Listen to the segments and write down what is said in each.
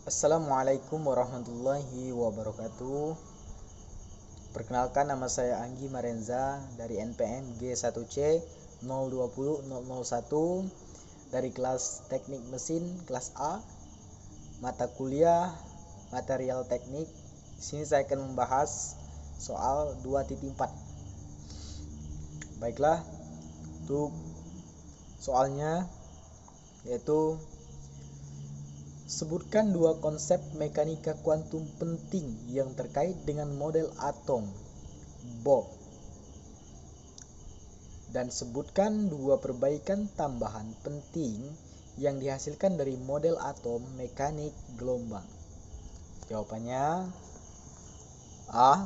Assalamualaikum warahmatullahi wabarakatuh. Perkenalkan, nama saya Anggi Marenza dari NPM G1C 020001 dari kelas Teknik Mesin kelas A, mata kuliah Material Teknik. Di sini saya akan membahas soal 2.4. Baiklah, untuk soalnya yaitu sebutkan dua konsep mekanika kuantum penting yang terkait dengan model atom Bohr, dan sebutkan dua perbaikan tambahan penting yang dihasilkan dari model atom mekanik gelombang. Jawabannya A.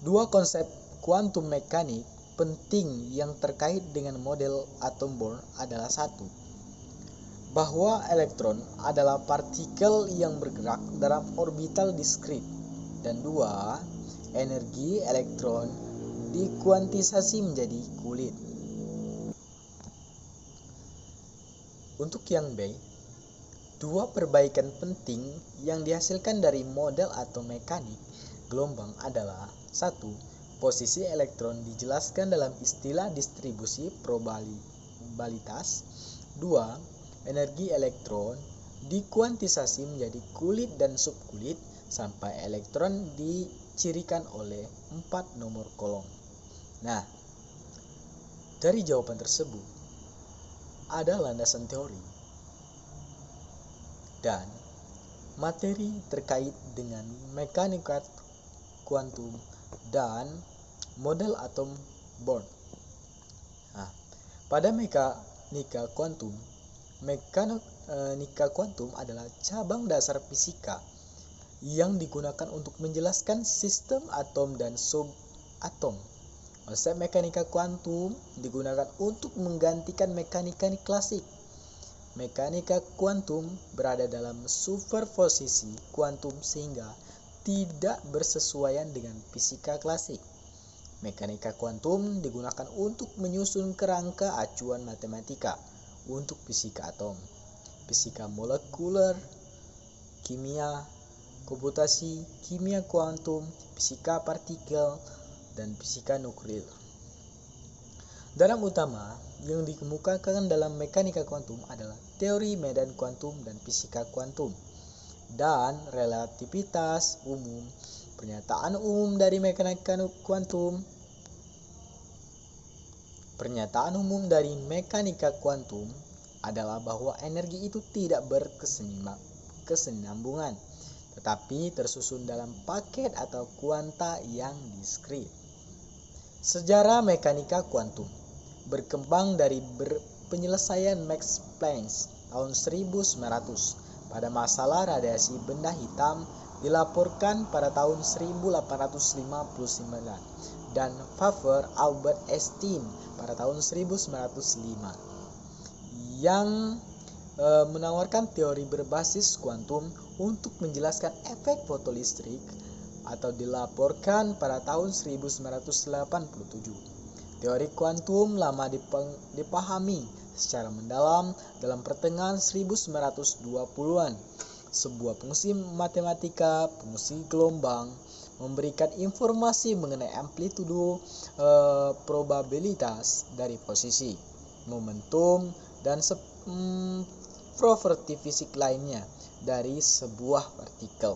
Dua konsep kuantum mekanik penting yang terkait dengan model atom Bohr adalah: satu, bahwa elektron adalah partikel yang bergerak dalam orbital diskrit, dan dua, energi elektron dikuantisasi menjadi kulit. Untuk yang B, dua perbaikan penting yang dihasilkan dari model atom mekanik gelombang adalah: satu, posisi elektron dijelaskan dalam istilah distribusi probabilitas. Dua, energi elektron dikuantisasi menjadi kulit dan subkulit sampai elektron dicirikan oleh 4 nomor kolom. Nah, dari jawaban tersebut ada landasan teori dan materi terkait dengan mekanika kuantum dan model atom Bohr. Nah, pada mekanika kuantum adalah cabang dasar fisika yang digunakan untuk menjelaskan sistem atom dan subatom. Konsep mekanika kuantum digunakan untuk menggantikan mekanika klasik. Mekanika kuantum berada dalam superposisi kuantum sehingga tidak bersesuaian dengan fisika klasik. Mekanika kuantum digunakan untuk menyusun kerangka acuan matematika untuk fisika atom, fisika molekuler, kimia komputasi, kimia kuantum, fisika partikel, dan fisika nuklir. Dalam utama yang dikemukakan dalam mekanika kuantum adalah teori medan kuantum dan fisika kuantum, dan relativitas umum. Pernyataan umum dari mekanika kuantum. Pernyataan umum dari mekanika kuantum adalah bahwa energi itu tidak berkesinambungan, tetapi tersusun dalam paket atau kuanta yang diskrit. Sejarah mekanika kuantum berkembang dari penyelesaian Max Planck tahun 1900 pada masalah radiasi benda hitam dilaporkan pada tahun 1859, dan Favre Albert Einstein pada tahun 1905 yang menawarkan teori berbasis kuantum untuk menjelaskan efek fotolistrik, atau dilaporkan pada tahun 1987. Teori kuantum lama dipahami secara mendalam dalam pertengahan 1920-an. Sebuah fungsi matematika, fungsi gelombang, memberikan informasi mengenai amplitudo, probabilitas dari posisi, momentum, dan properti fisik lainnya dari sebuah partikel.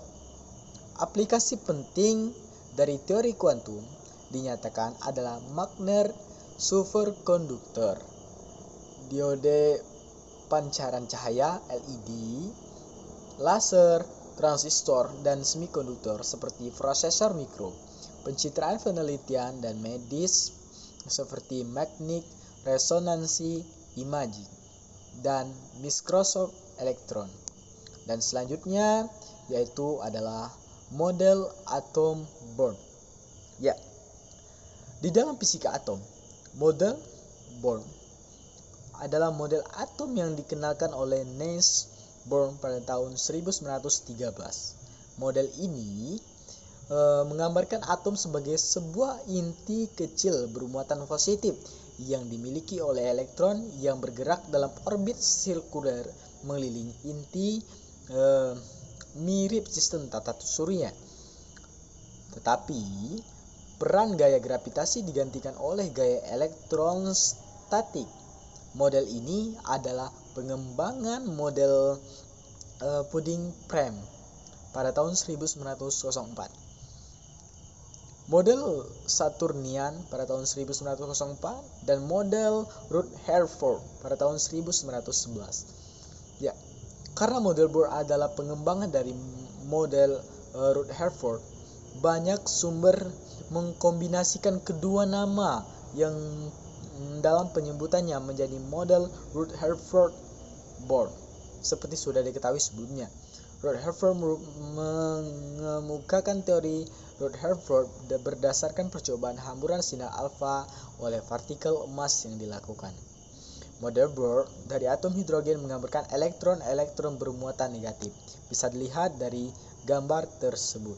Aplikasi penting dari teori kuantum dinyatakan adalah magnet superkonduktor, diode pancaran cahaya LED, laser, transistor, dan semikonduktor seperti prosesor mikro, pencitraan penelitian dan medis seperti magnetic resonansi imaging dan mikroskop elektron. Dan selanjutnya yaitu adalah model atom Bohr. Ya, di dalam fisika atom, model Bohr adalah model atom yang dikenalkan oleh Niels Bohr pada tahun 1913. Model ini menggambarkan atom sebagai sebuah inti kecil bermuatan positif yang dimiliki oleh elektron yang bergerak dalam orbit sirkuler mengelilingi inti mirip sistem tata surya. Tetapi peran gaya gravitasi digantikan oleh gaya elektrostatik. Model ini adalah pengembangan model pudding frame pada tahun 1904. Model Saturnian pada tahun 1904 dan model Rutherford pada tahun 1911. Ya, karena model Bohr adalah pengembangan dari model Rutherford, banyak sumber mengkombinasikan kedua nama yang dalam penyebutannya menjadi model Rutherford-Bohr. Seperti sudah diketahui sebelumnya, Rutherford mengemukakan teori Rutherford berdasarkan percobaan hamburan sinar alfa oleh partikel emas yang dilakukan. Model Bohr dari atom hidrogen menggambarkan elektron-elektron bermuatan negatif. Bisa dilihat dari gambar tersebut.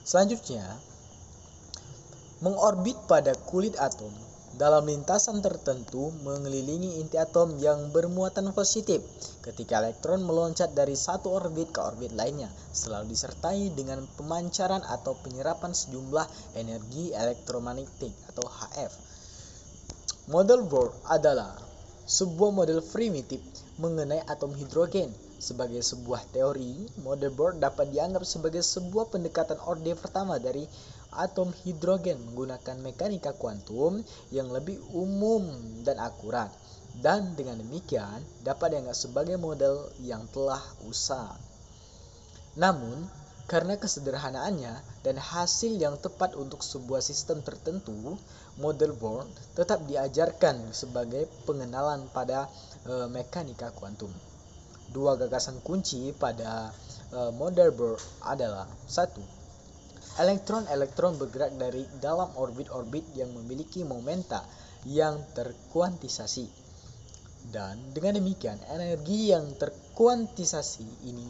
Selanjutnya, mengorbit pada kulit atom dalam lintasan tertentu mengelilingi inti atom yang bermuatan positif. Ketika elektron meloncat dari satu orbit ke orbit lainnya, selalu disertai dengan pemancaran atau penyerapan sejumlah energi elektromagnetik atau HF. Model Bohr adalah sebuah model primitif mengenai atom hidrogen. Sebagai sebuah teori, model Bohr dapat dianggap sebagai sebuah pendekatan orde pertama dari atom hidrogen menggunakan mekanika kuantum yang lebih umum dan akurat, dan dengan demikian dapat dianggap sebagai model yang telah usang. Namun, karena kesederhanaannya dan hasil yang tepat untuk sebuah sistem tertentu, model Bohr tetap diajarkan sebagai pengenalan pada mekanika kuantum. Dua gagasan kunci pada model Bohr adalah: 1. Elektron-elektron bergerak dari dalam orbit-orbit yang memiliki momenta yang terkuantisasi. Dan dengan demikian, energi yang terkuantisasi ini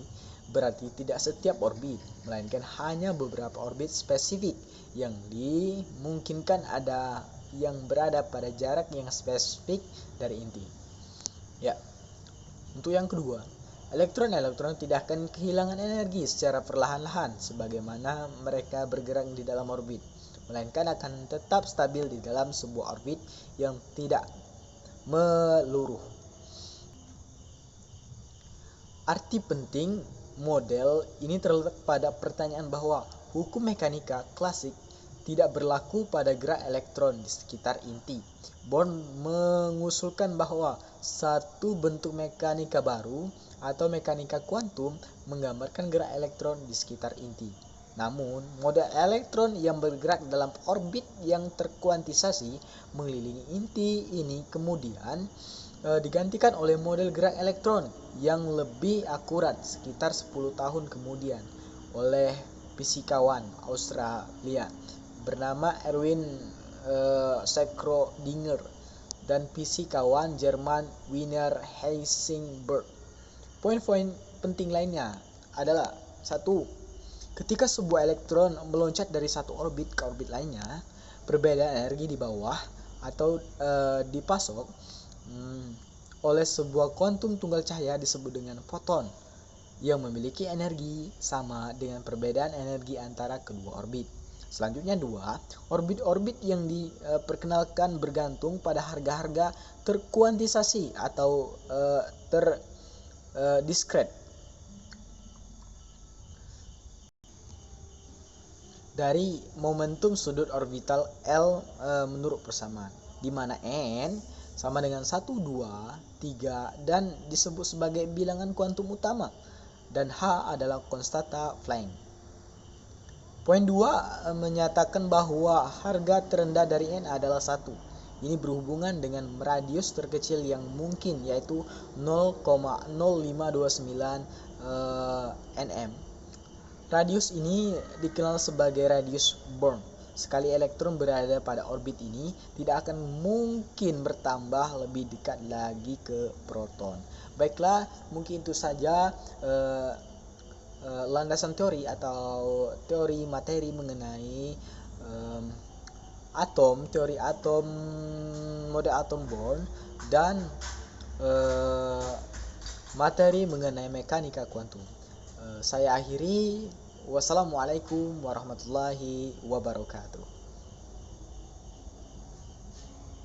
berarti tidak setiap orbit, melainkan hanya beberapa orbit spesifik yang dimungkinkan ada yang berada pada jarak yang spesifik dari inti. Ya. Untuk yang kedua, elektron-elektron tidak akan kehilangan energi secara perlahan-lahan sebagaimana mereka bergerak di dalam orbit, melainkan akan tetap stabil di dalam sebuah orbit yang tidak meluruh. Arti penting model ini terletak pada pertanyaan bahwa hukum mekanika klasik tidak berlaku pada gerak elektron di sekitar inti. Bohr mengusulkan bahwa satu bentuk mekanika baru atau mekanika kuantum menggambarkan gerak elektron di sekitar inti. Namun, model elektron yang bergerak dalam orbit yang terkuantisasi mengelilingi inti ini kemudian digantikan oleh model gerak elektron yang lebih akurat sekitar 10 tahun kemudian oleh fisikawan Australia bernama Erwin Schrödinger dan fisikawan Jerman Werner Heisenberg. Poin-poin penting lainnya adalah: 1. Ketika sebuah elektron meloncat dari satu orbit ke orbit lainnya, perbedaan energi di bawah atau dipasok oleh sebuah kuantum tunggal cahaya disebut dengan foton yang memiliki energi sama dengan perbedaan energi antara kedua orbit. Selanjutnya 2, orbit-orbit yang diperkenalkan bergantung pada harga-harga terkuantisasi atau diskret dari momentum sudut orbital L menurut persamaan, di mana n sama dengan 1, 2, 3 dan disebut sebagai bilangan kuantum utama dan H adalah konstanta Planck. Poin 2 menyatakan bahwa harga terendah dari n adalah 1. Ini berhubungan dengan radius terkecil yang mungkin, yaitu 0,0529 nm. Radius ini dikenal sebagai radius Bohr. Sekali elektron berada pada orbit ini, tidak akan mungkin bertambah lebih dekat lagi ke proton. Baiklah, mungkin itu saja landasan teori atau teori materi mengenai atom, teori atom, model atom Bohr, dan materi mengenai mekanika kuantum. Saya akhiri. Wassalamualaikum warahmatullahi wabarakatuh.